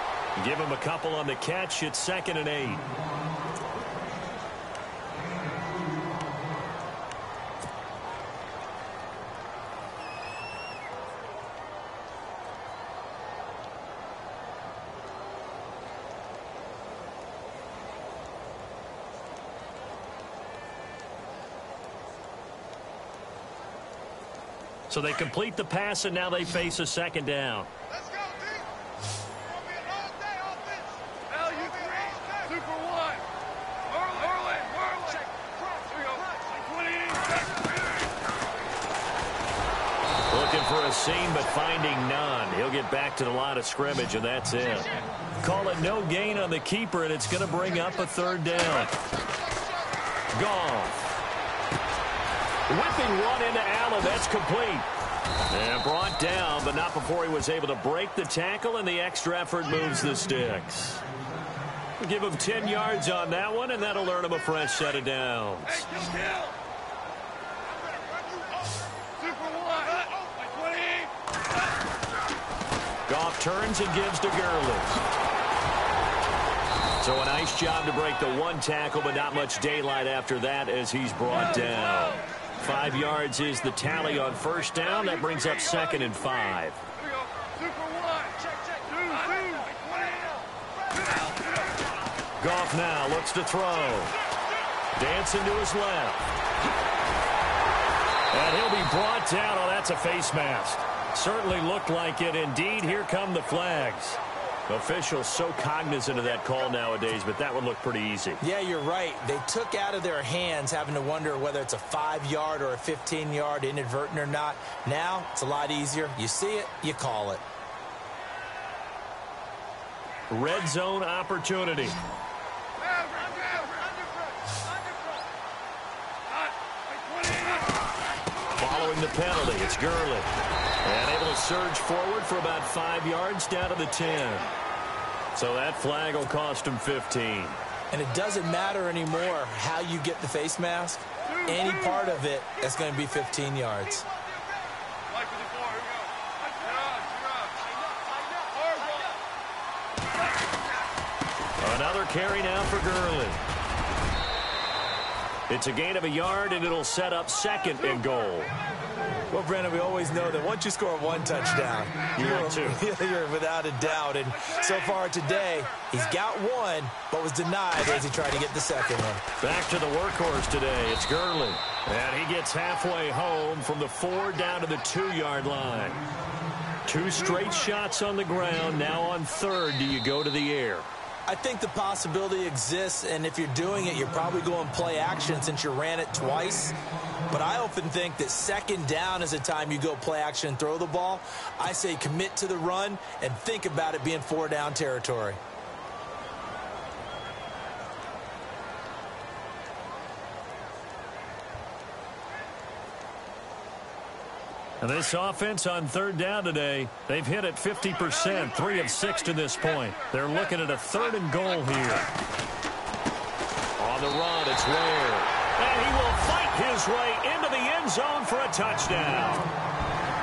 Give him a couple on the catch. It's 2nd and 8. So they complete the pass, and now they face a second down. Let's go, D. It's going to be an all-day offense. LU3, Super 1. Merlin. Check. Here we go. Looking for a seam, but finding none. He'll get back to the line of scrimmage, and that's it. Call it no gain on the keeper, and it's going to bring up a 3rd down. Goff. Whipping one into Allen. That's complete. And brought down, but not before he was able to break the tackle, and the extra effort moves the sticks. We'll give him 10 yards on that one, and that'll earn him a fresh set of downs. Hey, kill. Super 1. 20. Goff turns and gives to Gurley. So a nice job to break the one tackle, but not much daylight after that as he's brought down. 5 yards is the tally on first down. That brings up 2nd and 5. Here we go. Super 1. Check. 2. Goff now looks to throw. Dancing to his left. And he'll be brought down. Oh, that's a face mask. Certainly looked like it. Indeed, here come the flags. Officials so cognizant of that call nowadays, but that one looked pretty easy. Yeah, you're right. They took out of their hands having to wonder whether it's a 5-yard or a 15-yard, inadvertent or not. Now, it's a lot easier. You see it, you call it. Red zone opportunity. Following the penalty, it's Gurley. And able to surge forward for about 5 yards down to the 10. So that flag will cost him 15. And it doesn't matter anymore how you get the face mask. Any part of it, that's going to be 15 yards. Another carry now for Gurley. It's a gain of a yard, and it'll set up 2nd and goal. Well, Brandon, we always know that once you score one touchdown, you're without a doubt. And so far today, he's got one, but was denied as he tried to get the second one. Back to the workhorse today. It's Gurley. And he gets halfway home from the 4 down to the 2-yard line. 2 straight shots on the ground. Now on 3rd, do you go to the air? I think the possibility exists, and if you're doing it, you're probably going play action since you ran it twice. But I often think that 2nd down is the time you go play action and throw the ball. I say commit to the run and think about it being 4-down territory. And this offense on 3rd down today, they've hit it 50%, 3 of 6 to this point. They're looking at a 3rd and goal here. On the run, it's Ware. And he will fight his way into the end zone for a touchdown.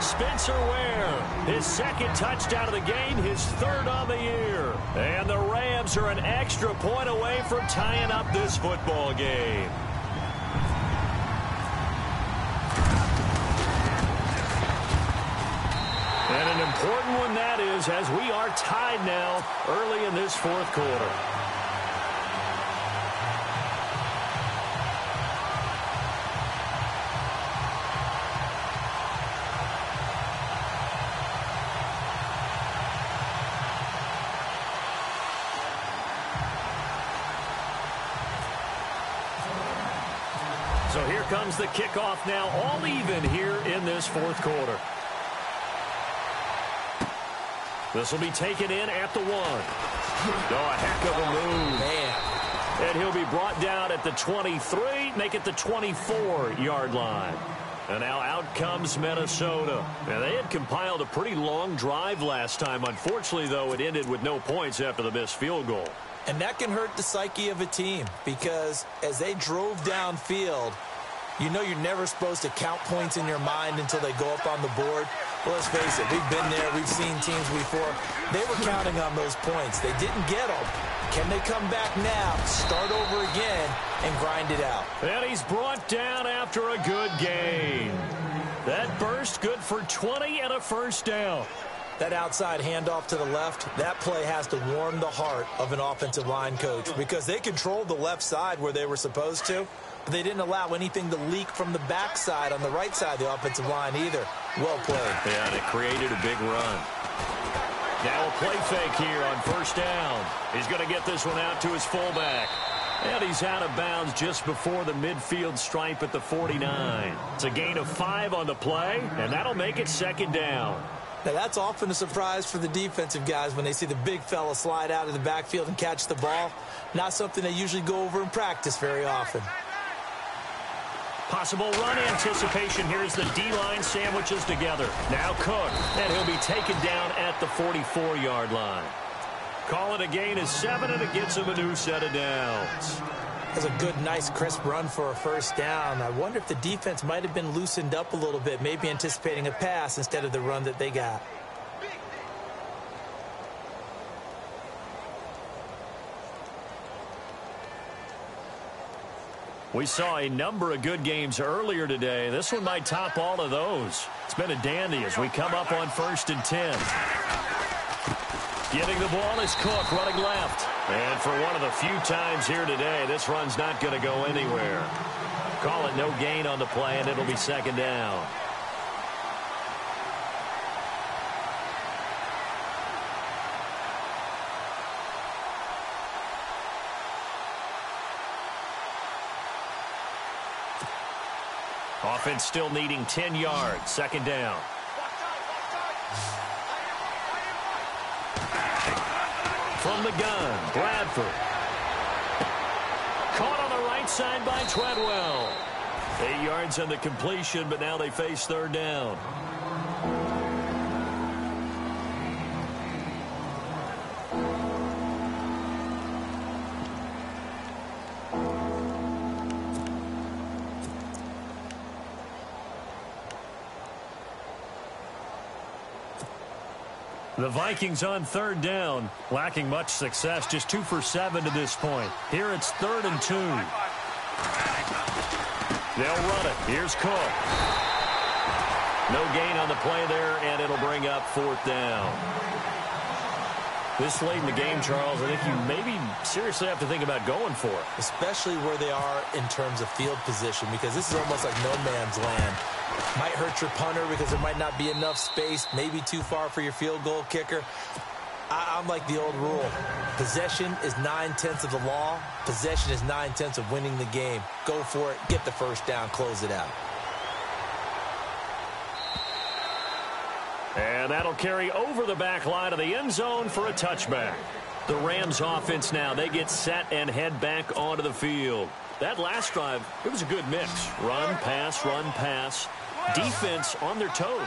Spencer Ware, his 2nd touchdown of the game, his 3rd on the year. And the Rams are an extra point away from tying up this football game. And an important one that is, as we are tied now early in this 4th quarter. So here comes the kickoff now, all even here in this 4th quarter. This will be taken in at the 1. Oh, a heck of a move. Man. And he'll be brought down at the 23, make it the 24-yard line. And now out comes Minnesota. And they had compiled a pretty long drive last time. Unfortunately, though, it ended with no points after the missed field goal. And that can hurt the psyche of a team because as they drove downfield, you know you're never supposed to count points in your mind until they go up on the board. Well, let's face it, we've been there. We've seen teams before. They were counting on those points. They didn't get them. Can they come back now, start over again, and grind it out? And he's brought down after a good gain. That burst good for 20 and a 1st down. That outside handoff to the left, that play has to warm the heart of an offensive line coach because they controlled the left side where they were supposed to, but they didn't allow anything to leak from the backside on the right side of the offensive line either. Well played. Yeah, and it created a big run. Now a play fake here on 1st down. He's going to get this one out to his fullback. And he's out of bounds just before the midfield stripe at the 49. It's a gain of 5 on the play, and that'll make it 2nd down. Now, that's often a surprise for the defensive guys when they see the big fella slide out of the backfield and catch the ball. Not something they usually go over in practice very often. Possible run anticipation. Here's the D-line sandwiches together. Now Cook, and he'll be taken down at the 44-yard line. Call it a gain of 7, and it gets him a new set of downs. That's a good, nice, crisp run for a 1st down. I wonder if the defense might have been loosened up a little bit, maybe anticipating a pass instead of the run that they got. We saw a number of good games earlier today. This one might top all of those. It's been a dandy as we come up on 1st and 10. Getting the ball is Cook running left. And for one of the few times here today, this run's not going to go anywhere. Call it no gain on the play, and it'll be 2nd down. Offense still needing 10 yards. 2nd down. From the gun, Bradford. Caught on the right side by Treadwell. 8 yards on the completion, but now they face 3rd down. The Vikings on third down, lacking much success, just 2 for 7 to this point. Here it's 3rd and 2. They'll run it. Here's Cook. No gain on the play there, and it'll bring up 4th down. This late in the game, Charles, I think you maybe seriously have to think about going for it. Especially where they are in terms of field position, because this is almost like no man's land. Might hurt your punter because there might not be enough space, maybe too far for your field goal kicker. I'm like the old rule. Possession is 9/10 of the law. Possession is 9/10 of winning the game. Go for it, get the first down, close it out. And that'll carry over the back line of the end zone for a touchback. The Rams offense now, they get set and head back onto the field. That last drive, it was a good mix. Run, pass, defense on their toes.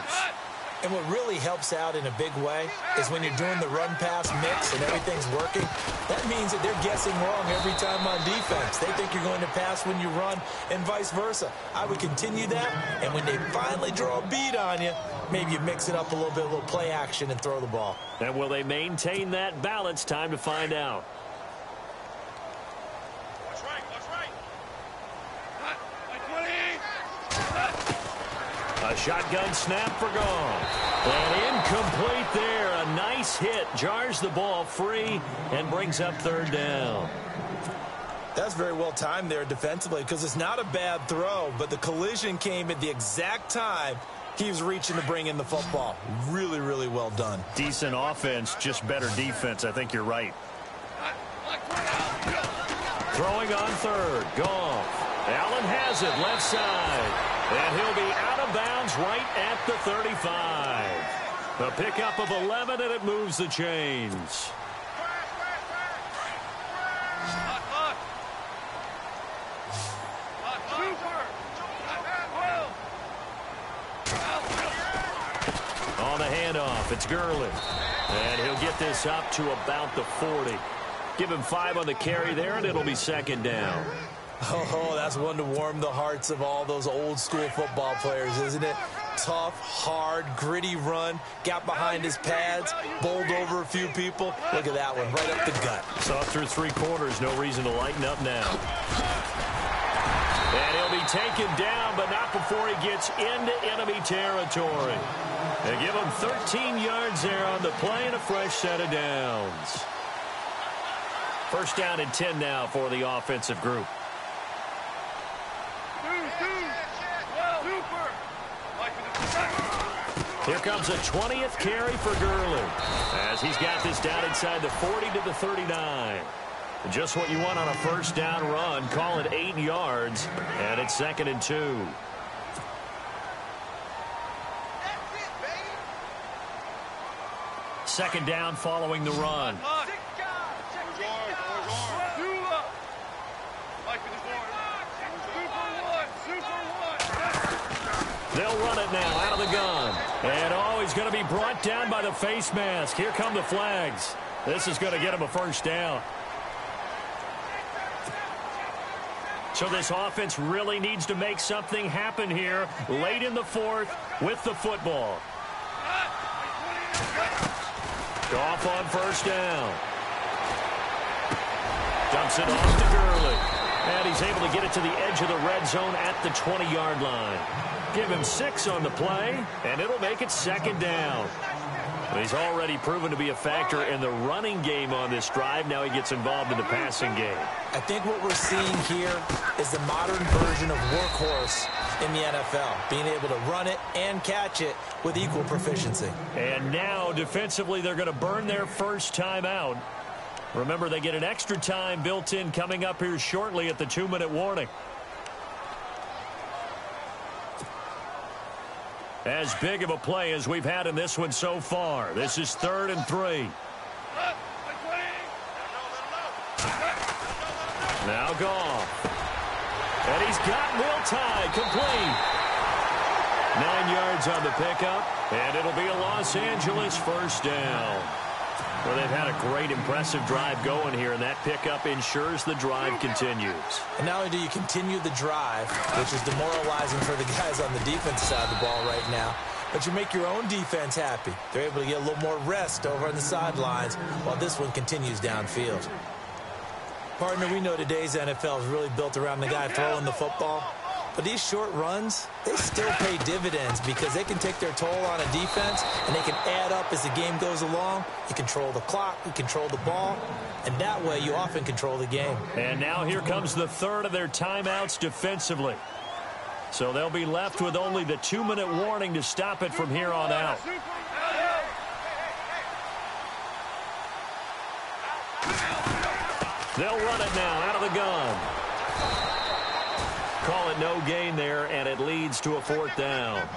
And what really helps out in a big way is when you're doing the run-pass mix and everything's working, that means that they're guessing wrong every time on defense. They think you're going to pass when you run and vice versa. I would continue that, and when they finally draw a beat on you, maybe you mix it up a little bit, a little play action, and throw the ball. And will they maintain that balance? Time to find out. Watch right. A shotgun snap for Goff. And incomplete there. A nice hit. Jars the ball free and brings up 3rd down. That's very well timed there defensively, because it's not a bad throw, but the collision came at the exact time he was reaching to bring in the football. Really, really well done. Decent offense, just better defense. I think you're right. Throwing on 3rd. Goff. Allen has it left side. And he'll be out of bounds right at the 35. A pickup of 11, and it moves the chains. On the handoff, it's Gurley. And he'll get this up to about the 40. Give him 5 on the carry there, and it'll be 2nd down. Oh, that's one to warm the hearts of all those old school football players, isn't it? Tough, hard, gritty run. Got behind his pads, bowled over a few people. Look at that one, right up the gut. Saw through 3 quarters, no reason to lighten up now. And he'll be taken down, but not before he gets into enemy territory. They give him 13 yards there on the play and a fresh set of downs. 1st down and 10 now for the offensive group. Here comes a 20th carry for Gurley as he's got this down inside the 40 to the 39. Just what you want on a 1st down run. Call it 8 yards, and it's 2nd and 2. Second down following the run. They'll run it now out of the gun. And he's going to be brought down by the face mask. Here come the flags. This is going to get him a 1st down. So this offense really needs to make something happen here late in the 4th with the football. Goff on 1st down. Dumps it off to Gurley. And he's able to get it to the edge of the red zone at the 20-yard line. Give him 6 on the play, and it'll make it 2nd down. He's already proven to be a factor in the running game on this drive. Now he gets involved in the passing game. I think what we're seeing here is the modern version of workhorse in the NFL, being able to run it and catch it with equal proficiency. And now, defensively, they're going to burn their first time out. Remember, they get an extra time built in coming up here shortly at the 2-minute warning. As big of a play as we've had in this one so far. This is 3rd and 3. Now Goff. And he's got Will Tye complete. 9 yards on the pickup, and it'll be a Los Angeles 1st down. Well, they've had a great, impressive drive going here, and that pickup ensures the drive continues. And not only do you continue the drive, which is demoralizing for the guys on the defense side of the ball right now, but you make your own defense happy. They're able to get a little more rest over on the sidelines while this one continues downfield. Partner, we know today's NFL is really built around the guy throwing the football. But these short runs, they still pay dividends because they can take their toll on a defense and they can add up as the game goes along. You control the clock, you control the ball, and that way you often control the game. And now here comes the third of their timeouts defensively. So they'll be left with only the 2-minute warning to stop it from here on out. They'll run it now out of the gun. Call it no gain there, and it leads to a 4th down.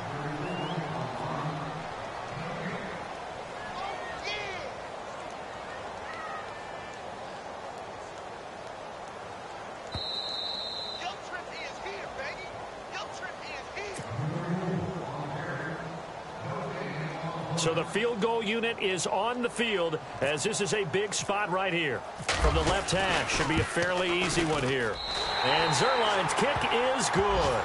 So the field goal unit is on the field as this is a big spot right here. From the left hash, should be a fairly easy one here. And Zerline's kick is good.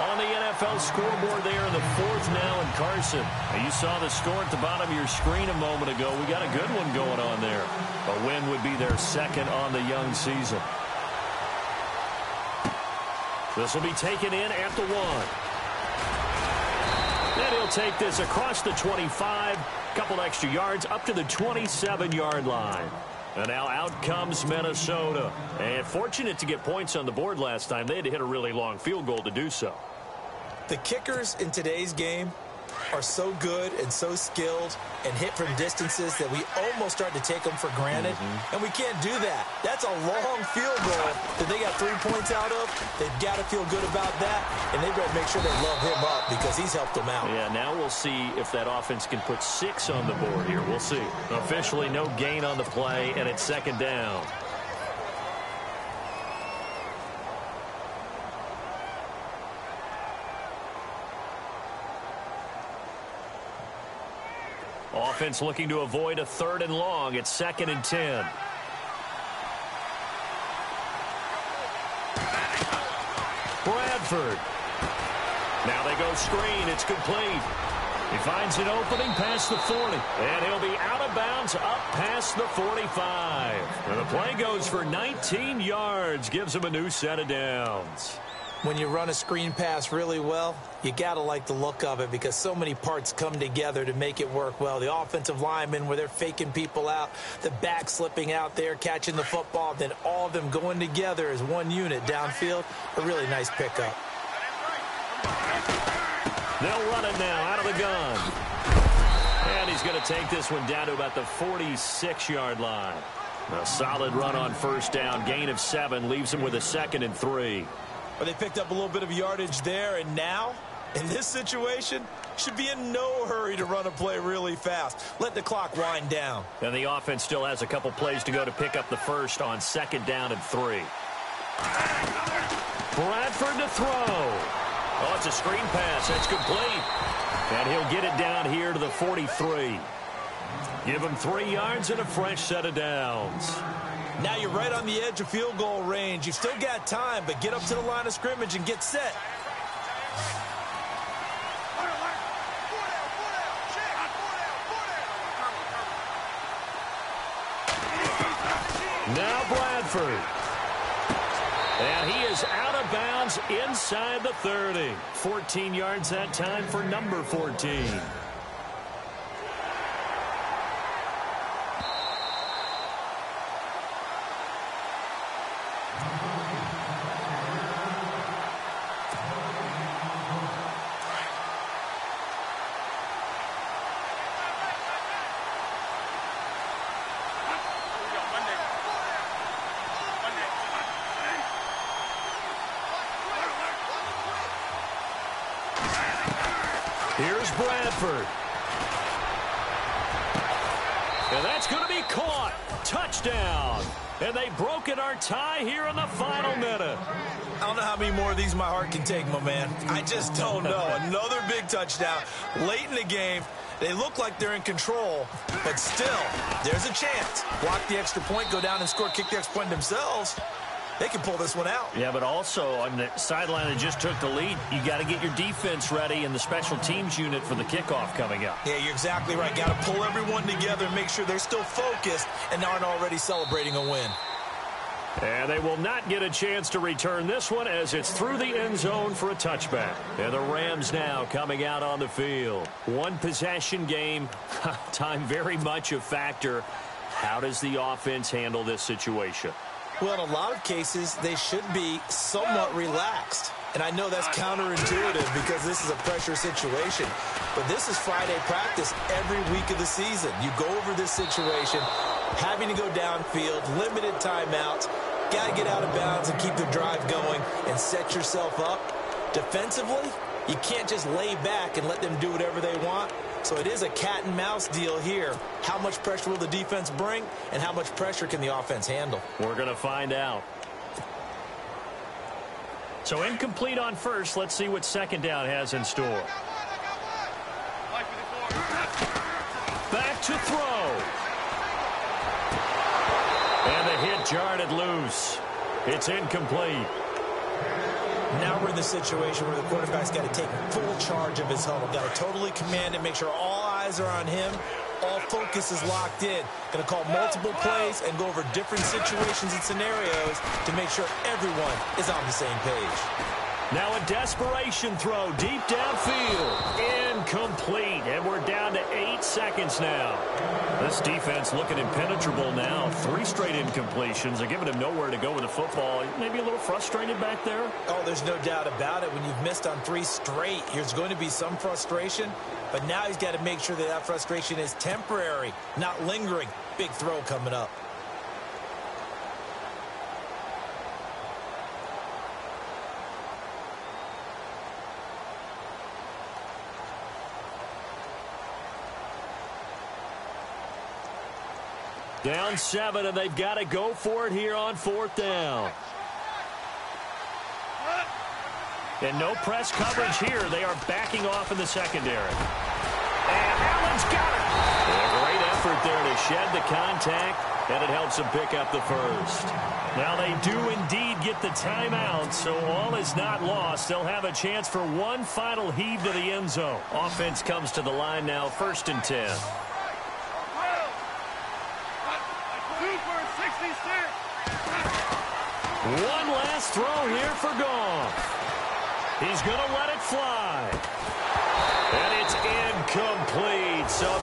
On the NFL scoreboard there in the 4th now in Carson. Now you saw the score at the bottom of your screen a moment ago. We got a good one going on there. A win would be their 2nd on the young season. This will be taken in at the 1. And he'll take this across the 25, couple extra yards up to the 27-yard line. And now out comes Minnesota. And fortunate to get points on the board last time. They had to hit a really long field goal to do so. The kickers in today's game are so good and so skilled and hit from distances that we almost start to take them for granted. And we can't do that. That's a long field goal that they got 3 points out of. They've got to feel good about that, and they better make sure they love him up because he's helped them out. Yeah, now we'll see if that offense can put 6 on the board here. We'll see. Officially no gain on the play, and it's 2nd down. Offense looking to avoid a 3rd and long. It's 2nd and 10. Bradford. Now they go screen. It's complete. He finds an opening past the 40. And he'll be out of bounds up past the 45. And the play goes for 19 yards. Gives him a new set of downs. When you run a screen pass really well, you got to like the look of it because so many parts come together to make it work well. The offensive linemen where they're faking people out, the back slipping out there, catching the football, then all of them going together as one unit downfield. A really nice pickup. They'll run it now out of the gun. And he's going to take this one down to about the 46-yard line. A solid run on 1st down. Gain of 7 leaves him with a 2nd and 3. Well, they picked up a little bit of yardage there, and now, in this situation, should be in no hurry to run a play really fast. Let the clock wind down. And the offense still has a couple plays to go to pick up the 1st on 2nd down and 3. Bradford to throw. Oh, it's a screen pass. It's complete. And he'll get it down here to the 43. Give him 3 yards and a fresh set of downs. Now you're right on the edge of field goal range. You've still got time, but get up to the line of scrimmage and get set. Now Bradford. And he is out of bounds inside the 30. 14 yards that time for number 14. Here's Bradford. And that's going to be caught. Touchdown. And they've broken our tie here in the final minute. I don't know how many more of these my heart can take, my man. I just don't know. Another big touchdown late in the game. They look like they're in control, but still, there's a chance. Block the extra point, go down and score, kick the extra point themselves. they can pull this one out. Yeah, but also on the sideline that just took the lead, you got to get your defense ready and the special teams unit for the kickoff coming up. Yeah, you're exactly right. Got to pull everyone together and make sure they're still focused and aren't already celebrating a win. And they will not get a chance to return this one as it's through the end zone for a touchback. And the Rams now coming out on the field. One possession game, time very much a factor. How does the offense handle this situation? Well, in a lot of cases, they should be somewhat relaxed. And I know that's counterintuitive because this is a pressure situation. But this is Friday practice every week of the season. You go over this situation, having to go downfield, limited timeouts, got to get out of bounds and keep the drive going and set yourself up. Defensively, you can't just lay back and let them do whatever they want. So it is a cat and mouse deal here. How much pressure will the defense bring and how much pressure can the offense handle? We're going to find out. So incomplete on first. Let's see what second down has in store. Back to throw. And the hit jarred it loose. It's incomplete. Now we're in the situation where the quarterback's got to take full charge of his huddle. Got to totally command it, make sure all eyes are on him. All focus is locked in. Going to call multiple plays and go over different situations and scenarios to make sure everyone is on the same page. Now a desperation throw deep downfield. Incomplete. And we're down to 8 seconds now. This defense looking impenetrable now. 3 straight incompletions. They're giving him nowhere to go with the football. Maybe a little frustrated back there. Oh, there's no doubt about it. When you've missed on 3 straight, there's going to be some frustration. But now he's got to make sure that that frustration is temporary, not lingering. Big throw coming up. Down 7, and they've got to go for it here on 4th down. And no press coverage here. They are backing off in the secondary. And Allen's got it. A great effort there to shed the contact, and it helps them pick up the first. Now they do indeed get the timeout, so all is not lost. They'll have a chance for one final heave to the end zone. Offense comes to the line now, 1st and 10. One last throw here for Goff. He's going to let it fly. And it's incomplete. So